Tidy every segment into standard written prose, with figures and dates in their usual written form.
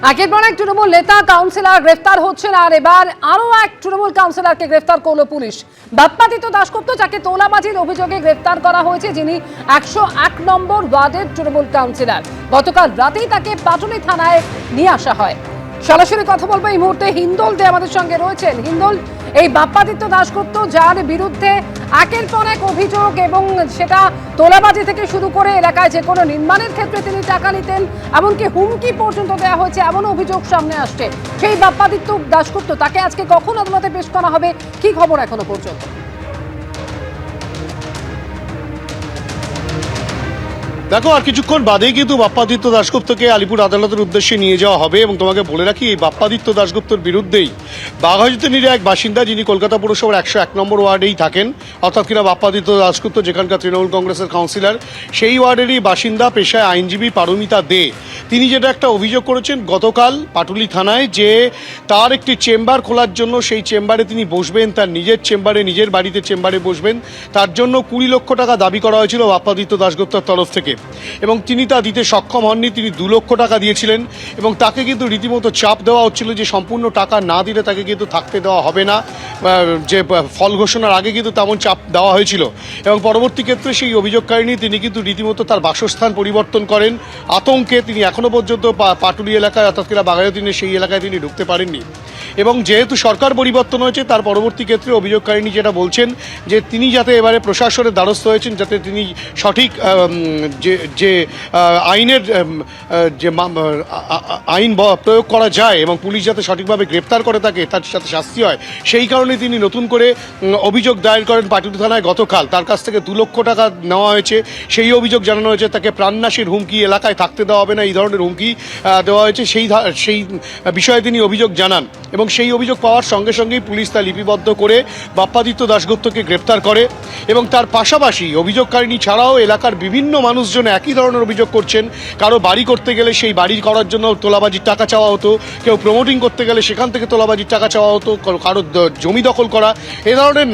একের পর এক তৃণমূল নেতা কাউন্সিলর গ্রেফতার হচ্ছেন, আর এবার আরো এক তৃণমূল কাউন্সিলরকে গ্রেফতার করলো পুলিশ। বাপ্পাদিত্য দাশগুপ্ত, যাকে তোলাবাজির অভিযোগে গ্রেফতার করা হয়েছে, যিনি 101 নম্বর ওয়ার্ডের তৃণমূল কাউন্সিলর। গতকাল রাতেই তাকে পাটুলি থানায় নিয়ে আসা হয়। সরাসরি কথা বলবো এই মুহূর্তে হিন্দোল দে আমাদের সঙ্গে রয়েছেন। হিন্দোল, এই বাপ্পাদিত্য দাশগুপ্ত, যার বিরুদ্ধে একের পর এক অভিযোগ, এবং সেটা তোলাবাজি থেকে শুরু করে এলাকায় যে কোনো নির্মাণের ক্ষেত্রে তিনি টাকা নিতেন, এমনকি হুমকি পর্যন্ত দেওয়া হয়েছে, এমন অভিযোগ সামনে আসছে। সেই বাপ্পাদিত্য দাশগুপ্ত, তাকে আজকে কখন আদালতে পেশ করা হবে, কি খবর এখনো পর্যন্ত? দেখো, আর কিছুক্ষণ বাদেই কিন্তু বাপ্পাদিত্য দাশগুপ্তকে আলিপুর আদালতের উদ্দেশ্যে নিয়ে যাওয়া হবে। এবং তোমাকে বলে রাখি, এই বাপ্পাদিত্য দাশগুপ্তর বিরুদ্ধেই বাঘাযতীনের এক বাসিন্দা, যিনি কলকাতা পুরসভার 101 নম্বর ওয়ার্ডেই থাকেন, অর্থাৎ কিনা বাপ্পাদিত্য দাশগুপ্ত যেখানকার তৃণমূল কংগ্রেসের কাউন্সিলর, সেই ওয়ার্ডেরই বাসিন্দা, পেশায় আইনজীবী পারমিতা দে। তিনি যেটা একটা অভিযোগ করেছেন গতকাল পাটুলি থানায়, যে তার একটি চেম্বার খোলার জন্য, সেই চেম্বারে তিনি বসবেন, তার নিজের চেম্বারে, নিজের বাড়িতে চেম্বারে বসবেন, তার জন্য 20 লক্ষ টাকা দাবি করা হয়েছিল বাপ্পাদিত্য দাশগুপ্তর তরফ থেকে, এবং তিনি তা দিতে সক্ষম হননি। তিনি 2 লক্ষ টাকা দিয়েছিলেন, এবং তাকে কিন্তু রীতিমতো চাপ দেওয়া হচ্ছিল যে সম্পূর্ণ টাকা না দিলে তাকে কিন্তু থাকতে দেওয়া হবে না। যে ফল ঘোষণার আগে কিন্তু তেমন চাপ দেওয়া হয়েছিল, এবং পরবর্তী ক্ষেত্রে সেই অভিযোগকারিণী তিনি কিন্তু রীতিমতো তার বাসস্থান পরিবর্তন করেন। আতঙ্কে তিনি এখনও পর্যন্ত পাটুলি এলাকায়, অর্থাৎ কিনা বাঘাযতীনের সেই এলাকায় তিনি ঢুকতে পারেননি। এবং যেহেতু সরকার পরিবর্তন হয়েছে, তার পরবর্তী ক্ষেত্রে অভিযোগকারিণী যেটা বলছেন, যে তিনি যাতে এবারে প্রশাসনের দ্বারস্থ হয়েছেন, যাতে তিনি সঠিক যে আইনের যে আইন প্রয়োগ করা যায় এবং পুলিশ যাতে সঠিকভাবে গ্রেপ্তার করে তাকে, তার সাথে শাস্তি হয়, সেই কারণে তিনি নতুন করে অভিযোগ দায়ের করেন পাটুলি থানায় গতকাল। তার কাছ থেকে 2 লক্ষ টাকা নেওয়া হয়েছে। সেই অভিযোগ জানানো হয়েছে, তাকে প্রাণনাশের হুমকি, এলাকায় থাকতে দেওয়া হবে না, এই ধরনের হুমকি দেওয়া হয়েছে। সেই বিষয়ে তিনি অভিযোগ জানান, এবং সেই অভিযোগ পাওয়ার সঙ্গে সঙ্গেই পুলিশ তা লিপিবদ্ধ করে বাপ্পাদিত্য দাশগুপ্তকে গ্রেপ্তার করে। এবং তার পাশাপাশি অভিযোগকারিণী ছাড়াও এলাকার বিভিন্ন মানুষজন একই ধরনের অভিযোগ করছেন। কারো বাড়ি করতে গেলে সেই বাড়ি করার জন্য তোলাবাজির টাকা চাওয়া হতো, কেউ প্রমোটিং করতে গেলে সেখান থেকে তোলাবাজির টাকা চাওয়া হতো, কারো জমি দখল করা, এ ধরনের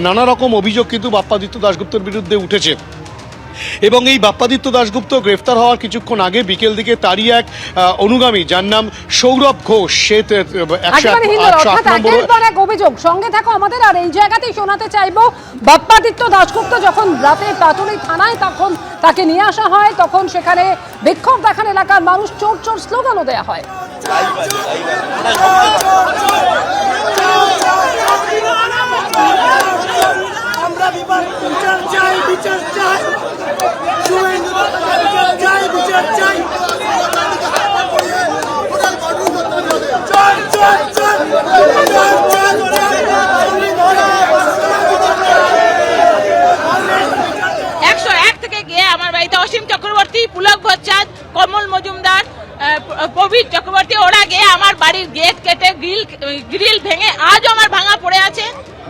নানা রকম অভিযোগ কিন্তু বাপ্পাদিত্য দাশগুপ্তর বিরুদ্ধে উঠেছে। এবং এই বাপ্পাদিত্য দাশগুপ্ত গ্রেফতার হওয়ার কিছুক্ষণ আগে বিকেল দিকে তারই এক অনুগামী, যার নাম সৌরভ ঘোষ, সে 108 নম্বর অভিযোগ। সঙ্গে থাকো আমাদের, আর এই জায়গাতেই শোনাতে চাইবো, বাপ্পাদিত্য দাশগুপ্ত যখন রাতে পাটুলি থানায়, তখন তাকে নিয়ে আসা হয়, তখন সেখানে বিক্ষোভ দেখান এলাকার মানুষ, চোর চোর স্লোগানও দেওয়া হয়। আমার বাড়িতে অসীম চক্রবর্তী, পুলক ভট্টাচার্য, কমল মজুমদার, প্রবীর চক্রবর্তী, ওরা গিয়ে আমার বাড়ির গেট কেটে গ্রিল ভেঙে আজও আমার ভাঙা পড়ে আছে।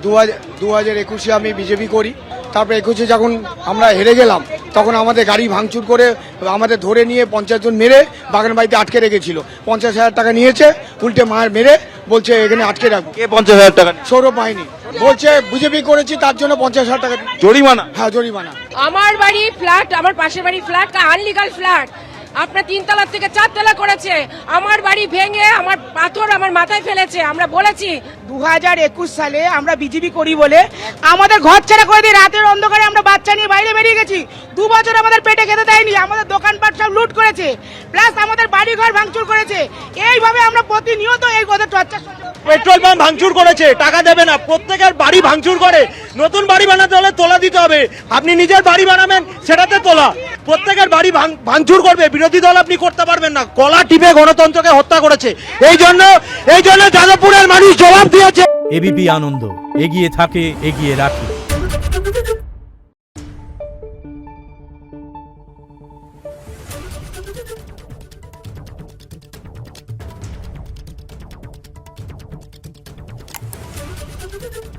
2021-এ আমি বিজেপি করি, তারপর 21-এ যখন আমরা হেরে গেলাম, তখন আমাদের গাড়ি ভাঙচুর করে আমাদের ধরে নিয়ে 50 জন মেরে বাগান বাড়িতে আটকে রেখেছিল। 50,000 টাকা নিয়েছে, উল্টে মার মেরে বলছে এখানে আটকে রাখবো। 50,000 টাকা? সৌরভ বাহিনী বলছে বিজেপি করেছি, তার জন্য 50,000 টাকা জরিমানা। হ্যাঁ, জরিমানা। আমার বাড়ি ফ্ল্যাট, আমার পাশের বাড়ি ফ্ল্যাট আনলিগাল ফ্ল্যাট, আপনার 3 তলা থেকে 4 তলা করেছে। আমার বাড়ি ভেঙে আমার পাথর আমার মাথায় ফেলেছে। আমরা বলেছি 2021 সালে আমরা বিজেপি করি বলে আমাদের ঘর ছাড়া করে দিয়ে রাতের অন্ধকারে আমরা বাচ্চা নিয়ে বাইরে বেরিয়ে গেছি। 2 বছর আমাদের পেটে খেতে দেয়নি, আমাদের দোকানপাট সব লুট করেছে, প্লাস আমাদের বাড়ি ঘর ভাঙচুর করেছে। এইভাবে আমরা প্রতিনিয়ত এই কথা চর্চা। পেট্রোল পাম্প ভাঙচুর করেছে, টাকা দেবে না, প্রত্যেকের বাড়ি ভাঙচুর করে। নতুন বাড়ি বানাতে হলে তোলা দিতে হবে, আপনি নিজের বাড়ি বানাবেন সেটাতে তোলা। প্রত্যেকের বাড়ি ভাঙচুর করবে, বিরোধী দল আপনি করতে পারবেন না। কলা টিপে গণতন্ত্রকে হত্যা করেছে। এই জন্য যাদবপুরের মানুষ জবাব দিয়েছে। এবিপি আনন্দ, এগিয়ে থাকে, এগিয়ে রাখে। Thank you.